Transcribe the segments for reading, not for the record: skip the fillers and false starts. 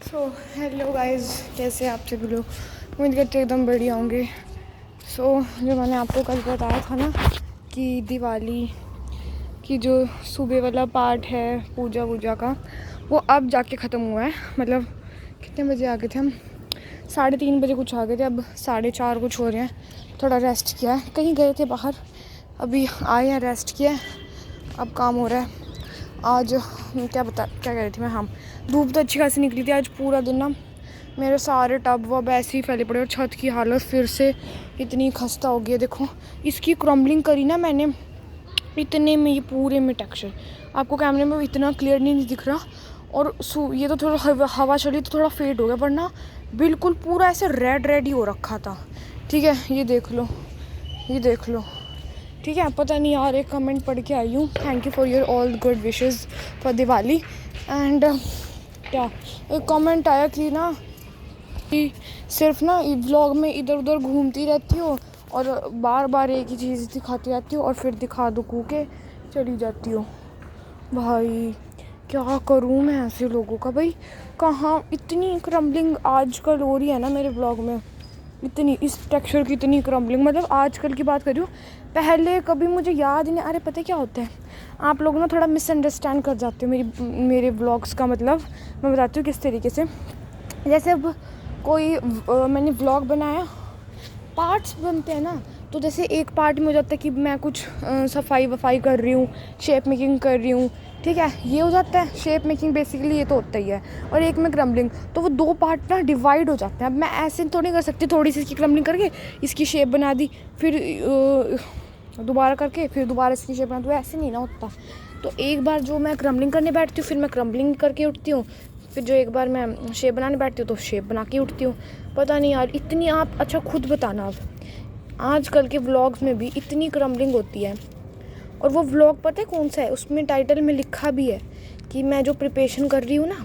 So hello guys, कैसे आप सभी लोग? उम्मीद करते एकदम बढ़िया होंगे। सो जो मैंने आपको कल बताया था ना कि दिवाली की जो सुबह वाला पार्ट है पूजा वूजा का, वो अब जाके ख़त्म हुआ है। मतलब कितने बजे आ गए थे हम? 3:30 बजे कुछ आ गए थे, अब 4:30 कुछ हो रहे हैं। थोड़ा रेस्ट किया है, कहीं गए थे बाहर, अभी आए हैं, रेस्ट किया है, अब काम हो रहा है। आज क्या कह रही थी मैं, हाँ, धूप तो अच्छी खासी निकली थी आज। पूरा दिन ना मेरे सारे टब वब ऐसे ही फैले पड़े और छत की हालत फिर से इतनी खस्ता हो गई है। देखो इसकी क्रम्बलिंग करी ना मैंने, इतने में ये पूरे में टेक्सचर आपको कैमरे में इतना क्लियर नहीं दिख रहा। और ये तो थोड़ा हवा चली तो थोड़ा फेड हो गया, वरना बिल्कुल पूरा ऐसे रेड रेड ही हो रखा था। ठीक है, ये देख लो, ये देख लो। ठीक है, पता नहीं यार, एक कमेंट पढ़ के आई हूँ, thank you for your all good wishes for Diwali. And क्या एक कमेंट आया कि ना कि सिर्फ ना व्लॉग में इधर उधर घूमती रहती हो और बार बार एक ही चीज़ दिखाती रहती हो और फिर दिखा दुखू के चली जाती हो। भाई क्या करूँ मैं ऐसे लोगों का? भाई कहाँ इतनी क्रम्बलिंग आजकल हो रही है ना मेरे व्लॉग में, इतनी इस टेक्सचर की इतनी क्रम्बलिंग। मतलब आजकल की बात कर रही हूँ, पहले कभी मुझे याद ही नहीं। अरे पता है क्या होता है, आप लोग ना थोड़ा मिसअंडरस्टैंड कर जाते हो मेरे व्लॉग्स का। मतलब मैं बताती हूँ किस तरीके से। जैसे अब कोई मैंने व्लॉग बनाया, पार्ट्स बनते हैं ना, तो जैसे एक पार्ट में हो जाता है कि मैं कुछ सफाई वफाई कर रही हूँ, शेप मेकिंग कर रही हूँ। ठीक है, ये हो जाता है शेप मेकिंग, बेसिकली ये तो होता ही है। और एक में क्रम्बलिंग, तो वो दो पार्ट ना डिवाइड हो जाते हैं। अब मैं ऐसे तो नहीं कर सकती, थोड़ी सी इसकी क्रम्बलिंग करके इसकी शेप बना दी, फिर दोबारा करके फिर दोबारा इसकी शेप बना दूँ, ऐसे नहीं ना होता। तो एक बार जो मैं क्रम्बलिंग करने बैठती हूँ, फिर मैं क्रम्बलिंग करके उठती हूँ, फिर जो एक बार मैं शेप बनाने बैठती हूँ तो शेप बना के उठती हूँ। पता नहीं यार इतनी, आप अच्छा खुद बताना, अब आजकल के व्लॉग्स में भी इतनी क्रम्बलिंग होती है। और वो व्लॉग पता है कौन सा है, उसमें टाइटल में लिखा भी है कि मैं जो प्रिपरेशन कर रही हूँ ना,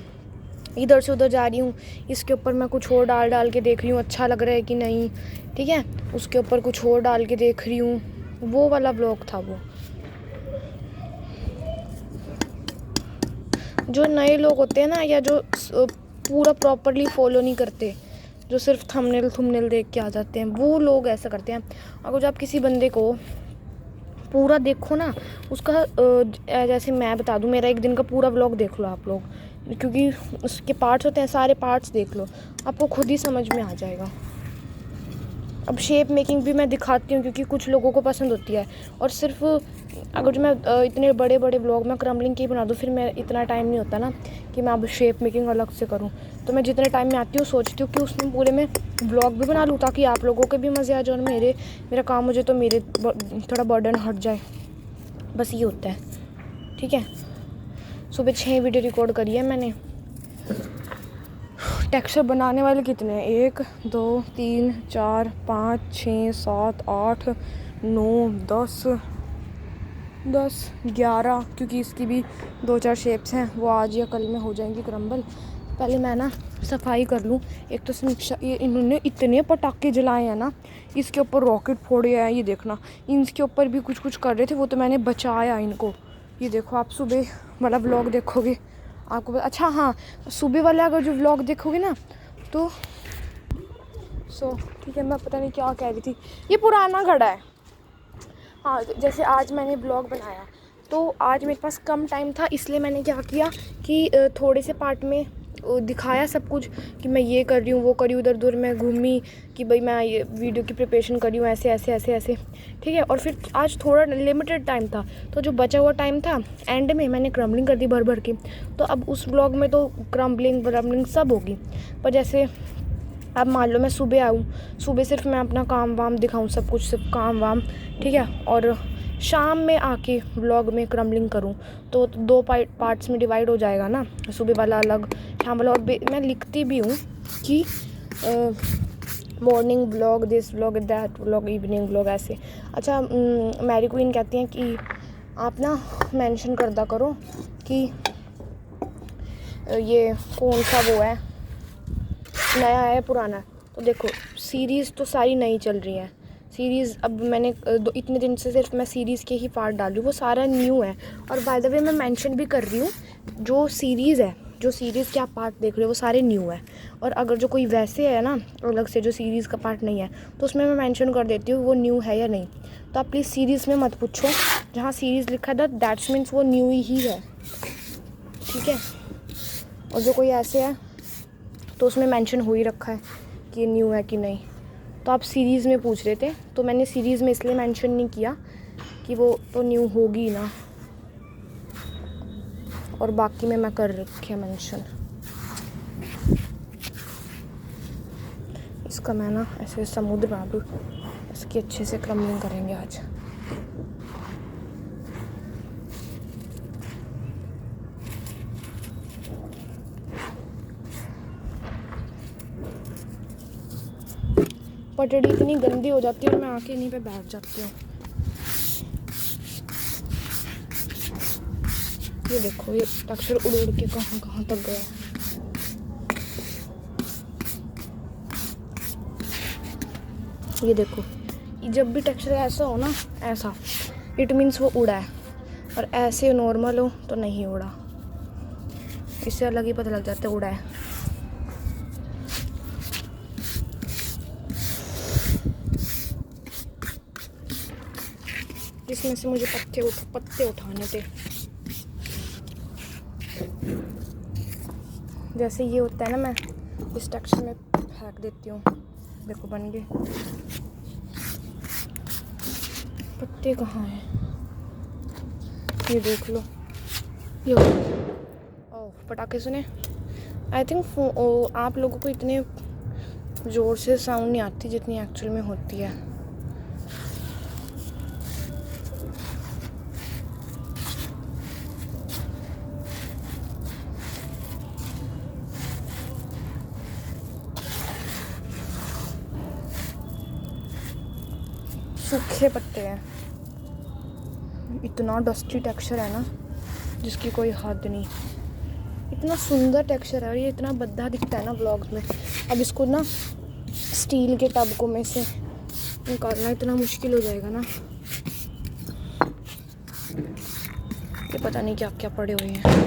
इधर से उधर जा रही हूँ, इसके ऊपर मैं कुछ और डाल के देख रही हूँ अच्छा लग रहा है कि नहीं। ठीक है, उसके ऊपर कुछ और डाल के देख रही हूँ, वो वाला व्लॉग था वो। जो नए लोग होते हैं ना, या जो पूरा प्रॉपरली फॉलो नहीं करते, जो सिर्फ थंबनेल देख के आ जाते हैं, वो लोग ऐसा करते हैं। अगर जो आप किसी बंदे को पूरा देखो ना, उसका जैसे मैं बता दूं, मेरा एक दिन का पूरा व्लॉग देख लो आप लोग, क्योंकि उसके पार्ट्स होते हैं, सारे पार्ट्स देख लो, आपको खुद ही समझ में आ जाएगा। अब शेप मेकिंग भी मैं दिखाती हूँ क्योंकि कुछ लोगों को पसंद होती है। और सिर्फ अगर जो मैं इतने बड़े बड़े व्लॉग में क्रम्बलिंग की बना दूँ, फिर मैं इतना टाइम नहीं होता ना कि मैं अब शेप मेकिंग अलग से करूँ। तो मैं जितने टाइम में आती हूँ सोचती हूँ कि उसमें पूरे में व्लॉग भी बना लूँ, ताकि आप लोगों के भी मज़े आ जाए और मेरा काम हो जाए, तो मेरे थोड़ा बर्डन हट जाए। बस ये होता है। ठीक है, सुबह 6 वीडियो रिकॉर्ड करी है मैंने। टेक्सचर बनाने वाले कितने हैं? 1 2 3 4 5 6 7 8 9 10 11, क्योंकि इसकी भी 2-4 शेप्स हैं, वो आज या कल में हो जाएंगी क्रम्बल। पहले मैं ना सफाई कर लूँ। एक तो समीक्षा, ये इन्होंने इतने पटाखे जलाए हैं ना, इसके ऊपर रॉकेट फोड़े हैं, ये देखना। इनके ऊपर भी कुछ कर रहे थे, वो तो मैंने बचाया इनको। ये देखो, आप सुबह वाला व्लॉग देखोगे आपको अच्छा, हाँ, सुबह वाला अगर जो व्लॉग देखोगे ना तो ठीक है, मैं पता नहीं क्या कह रही थी, ये पुराना घड़ा है। हाँ, जैसे आज मैंने ब्लॉग बनाया, तो आज मेरे पास कम टाइम था, इसलिए मैंने क्या किया कि थोड़े से पार्ट में दिखाया सब कुछ कि मैं ये कर रही हूँ, वो कर रही हूँ, उधर उधर मैं घूमी कि भाई मैं ये वीडियो की प्रिपरेशन कर रही हूँ, ऐसे ऐसे ऐसे ऐसे। ठीक है, और फिर आज थोड़ा लिमिटेड टाइम था, तो जो बचा हुआ टाइम था एंड में मैंने क्रम्बलिंग कर दी भर भर के। तो अब उस व्लॉग में तो क्रम्बलिंग सब होगी। पर जैसे अब मान लो मैं सुबह आऊँ, सुबह सिर्फ मैं अपना काम वाम दिखाऊँ, सब कुछ सिर्फ काम वाम। ठीक है, और शाम में आके व्लॉग में क्रम्बलिंग करूँ, तो 2 पार्ट्स में डिवाइड हो जाएगा ना, सुबह वाला अलग, शाम वाला। और मैं लिखती भी हूँ कि morning vlog, this vlog, that vlog, evening vlog, ऐसे। अच्छा, मैरी क्वीन कहती हैं कि आप ना मेंशन कर दिया करो कि ये कौन सा वो है, नया है पुराना है। तो देखो, सीरीज़ तो सारी नई चल रही है। सीरीज़ अब मैंने इतने दिन से सिर्फ मैं सीरीज़ के ही पार्ट डाल रही हूँ, वो सारा न्यू है। और बाय द वे मैं मेंशन भी कर रही हूँ, जो सीरीज़ है, जो सीरीज़ के आप पार्ट देख रहे हो वो सारे न्यू है। और अगर जो कोई वैसे है ना अलग से जो सीरीज़ का पार्ट नहीं है तो उसमें मैं मेंशन कर देती हूँ वो न्यू है या नहीं। तो आप प्लीज़ सीरीज़ में मत पूछो, जहाँ सीरीज़ लिखा है दैट्स मीन्स वो न्यू ही है, ठीक है। और जो कोई ऐसे है तो उसमें मेंशन हो ही रखा है कि ये न्यू है कि नहीं। तो आप सीरीज़ में पूछ रहे थे तो मैंने सीरीज़ में इसलिए मेंशन नहीं किया कि वो तो न्यू होगी ना, और बाकी में मैं कर रखी है मेंशन। इसका मैं ना ऐसे समुद्र बना दूँ, इसकी अच्छे से क्रम्बलिंग करेंगे आज। पटड़ी इतनी गंदी हो जाती है और मैं आके इन्हीं पे बैठ जाती हूँ। ये देखो ये टेक्सचर उड़ उड़ के कहाँ कहाँ तक गया। ये देखो, जब भी टेक्सचर ऐसा हो ना, ऐसा इट मीन्स वो उड़ा है, और ऐसे नॉर्मल हो तो नहीं उड़ा। इससे अलग ही पता लग जाता है उड़ा है। इसमें से मुझे पत्ते उठाने थे। जैसे ये होता है ना, मैं इस टेक्सचर में फेंक देती हूँ। देखो बन गए। पत्ते कहाँ हैं? ये देख लो, ये ओह पटाखे सुने। आई थिंक आप लोगों को इतने ज़ोर से साउंड नहीं आती जितनी एक्चुअल में होती है। सूखे पत्ते हैं, इतना डस्टी टेक्सचर है ना जिसकी कोई हद नहीं। इतना सुंदर टेक्सचर है और ये इतना भद्दा दिखता है ना व्लॉग्स में। अब इसको ना स्टील के टब को में से निकालना इतना मुश्किल हो जाएगा ना कि पता नहीं क्या क्या पड़े हुए हैं।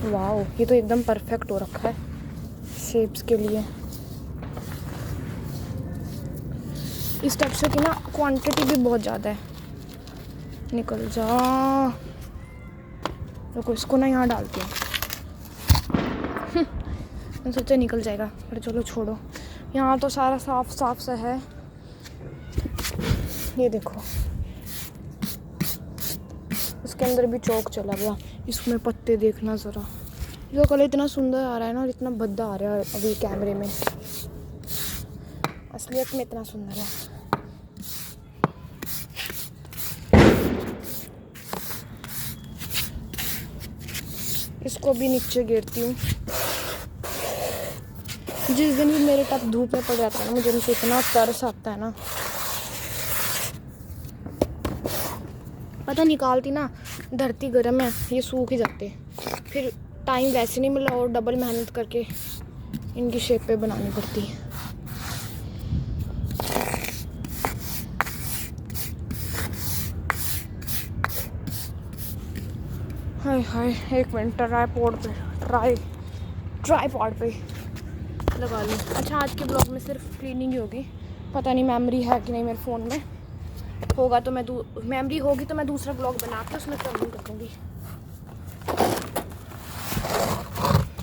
वाओ, ये तो एकदम परफेक्ट हो रखा है शेप्स के लिए। इस टेक्सचर की ना क्वांटिटी भी बहुत ज़्यादा है। निकल जा, रुको इसको ना यहाँ डालती हूँ। मैं सोचा निकल जाएगा पर चलो छोड़ो। यहाँ तो सारा साफ साफ सा है। ये देखो इसके अंदर भी चौक चला गया। इसमें पत्ते देखना ज़रा, जो कलर इतना सुंदर आ रहा है ना और इतना भद्दा आ रहा है अभी कैमरे में, असलियत में इतना सुंदर है। इसको भी नीचे गिरती हूँ। जिस दिन भी मेरे टप धूप में पड़ जाता है ना, मुझे उनसे इतना तरस आता है ना, पता निकालती ना धरती गर्म है, ये सूख ही जाते। फिर टाइम वैसे नहीं मिला और डबल मेहनत करके इनकी शेप पे बनानी पड़ती है। हाय हाय, एक मिनट ट्राईपॉड पे लगा लूँ। अच्छा आज के ब्लॉग में सिर्फ क्लीनिंग ही होगी। पता नहीं मेमोरी है कि नहीं मेरे फ़ोन में, होगा तो मैं मेमोरी होगी तो मैं दूसरा ब्लॉग बना के उसमें क्रॉलिंग कर दूँगी।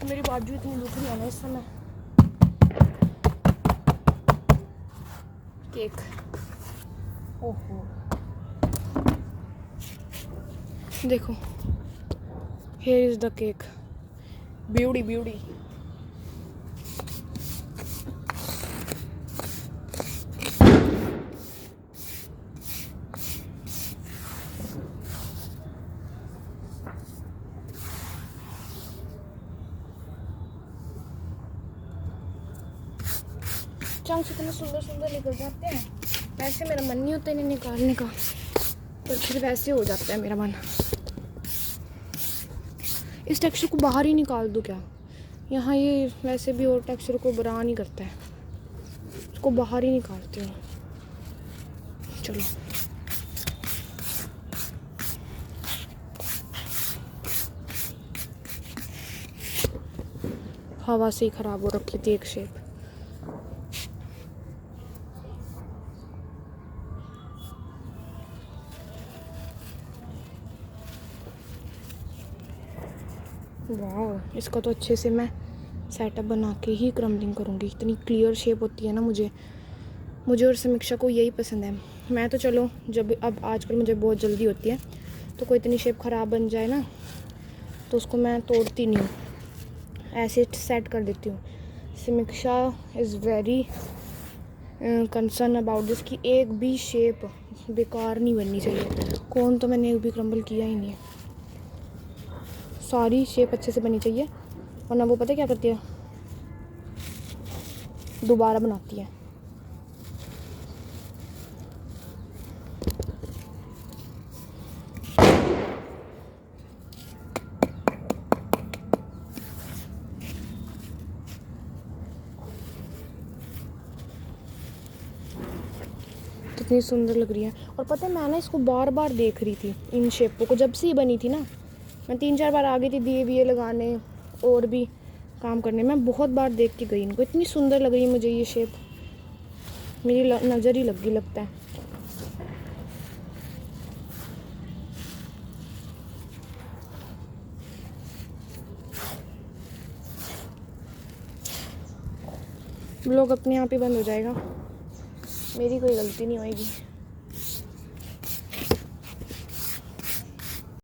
मेरी बाजू इतनी दुख रही है ना इस समय। केक, ओहो देखो, here is the cake, beauty beauty। Chunks इतने सुंदर सुंदर निकल जाते हैं। वैसे मेरा मन नहीं होता इन्हें निकालने का, पर फिर वैसे हो जाता है मेरा मन। इस टेक्सचर को बाहर ही निकाल दूँ क्या? यहाँ ये वैसे भी और टेक्सचर को बुरा नहीं करता है, इसको बाहर ही निकालती हूँ। चलो हवा से ही ख़राब हो रखी थी एक शेप। वाह, इसका तो अच्छे से मैं सेटअप बना के ही क्रम्बलिंग करूँगी। इतनी क्लियर शेप होती है ना, मुझे और समीक्षा को यही पसंद है। मैं तो चलो जब अब आजकल मुझे बहुत जल्दी होती है, तो कोई इतनी शेप ख़राब बन जाए ना तो उसको मैं तोड़ती नहीं हूँ, ऐसे सेट कर देती हूँ। समीक्षा is very concern about this कि एक भी शेप बेकार नहीं बननी चाहिए। कौन तो मैंने एक भी क्रम्बल किया ही नहीं है, सारी शेप अच्छे से बनी चाहिए, वरना वो पता क्या करती है, दोबारा बनाती है। कितनी सुंदर लग रही है। और पता है मैं ना इसको बार बार देख रही थी, इन शेपों को जब से ही बनी थी ना, मैं 3-4 बार आ गई थी दिए विए लगाने और भी काम करने। मैं बहुत बार देख के गई इनको, इतनी सुंदर लग रही मुझे ये शेप, मेरी नज़र ही लग गई लगता है। ब्लॉग अपने आप ही बंद हो जाएगा, मेरी कोई गलती नहीं होएगी।